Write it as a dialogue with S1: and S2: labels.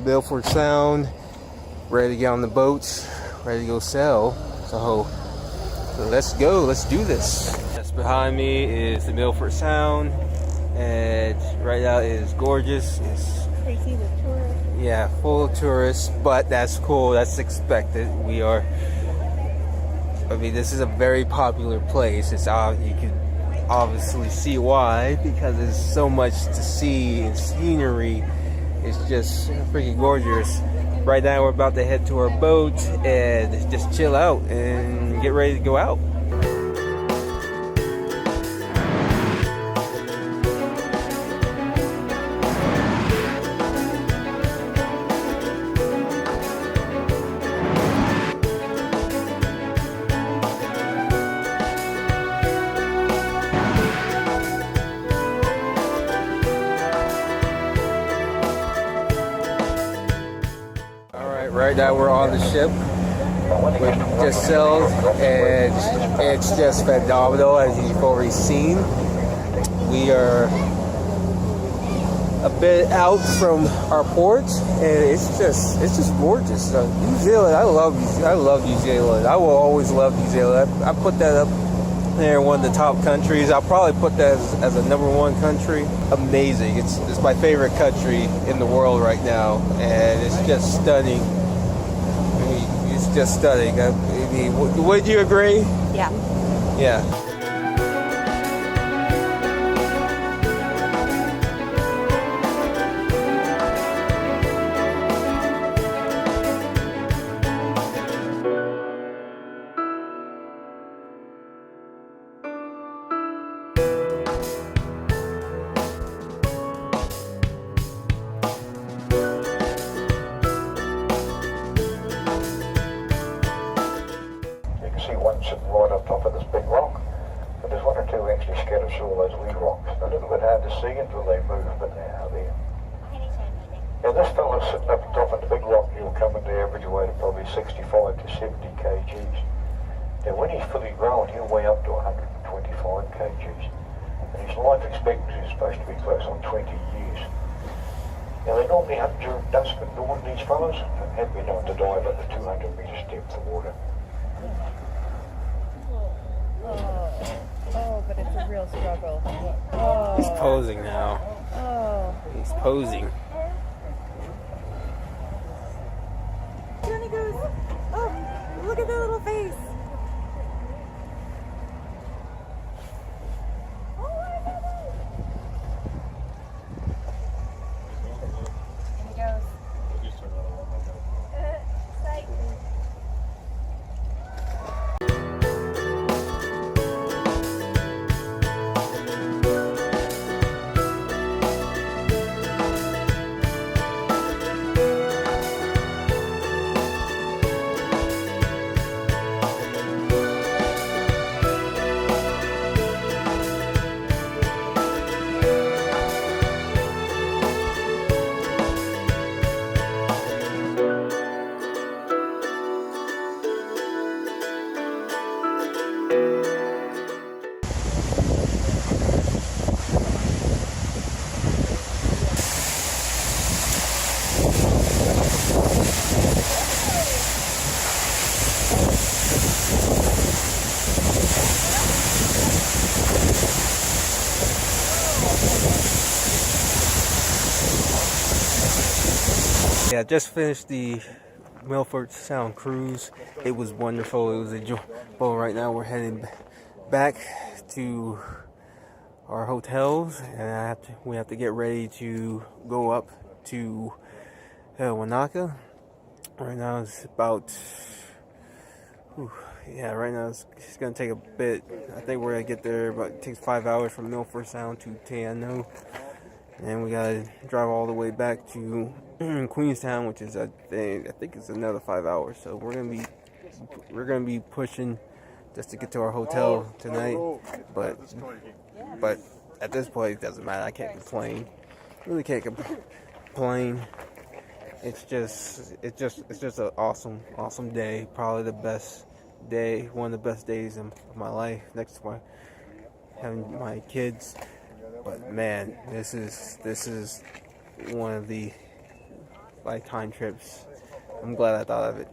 S1: Milford Sound, ready to get on the boats, ready to go sail. So let's go, let's do this. Just behind me is the Milford Sound, and right now it is gorgeous. It's
S2: crazy with tourists.
S1: Yeah, full of tourists, but that's cool, that's expected. This is a very popular place. You can obviously see why, because there's so much to see and scenery. It's just freaking gorgeous. Right now we're about to head to our boat and just chill out and get ready to go out. Right now we're on the ship. We just sailed and it's just phenomenal, as you've already seen. We are a bit out from our port and it's just gorgeous. New Zealand, I love New Zealand. I will always love New Zealand. I put that up there, one of the top countries. I'll probably put that as a #1 country. Amazing. It's my favorite country in the world right now, and it's just stunning. It's just stunning. I mean, would you agree?
S2: Yeah.
S1: Yeah.
S3: See one sitting right on top of this big rock, but there's one or two actually scattered through all those wee rocks. A little bit hard to see until they move, but they are there. Now this fella's sitting up top of the big rock, he'll come into average weight of probably 65 to 70 kgs. Now when he's fully grown, he'll weigh up to 125 kgs. And his life expectancy is supposed to be close on 20 years. Now they normally hunt during dusk and dawn, these fellas, and have been known to dive at the 200 metres depth of water.
S2: Oh, but it's a real struggle. Oh.
S1: He's posing now.
S2: Oh.
S1: He's posing.
S2: Johnny goes, oh, look at that little face. And he goes, psych.
S1: Yeah, just finished the Milford Sound cruise. It was wonderful. It was enjoyable. Right now we're heading back to our hotels, and we have to get ready to go up to Wanaka. Right now it's about right now it's gonna take a bit. I think we're gonna get there, but it takes 5 hours from Milford Sound to Tano, and we gotta drive all the way back to Queenstown, which is I think it's another 5 hours. So we're gonna be pushing just to get to our hotel tonight. But at this point it doesn't matter. I can't complain. Really can't complain. It's just an awesome day. Probably the best day, one of the best days of my life, next to having my kids. But man, this is one of the like time trips. I'm glad I thought of it.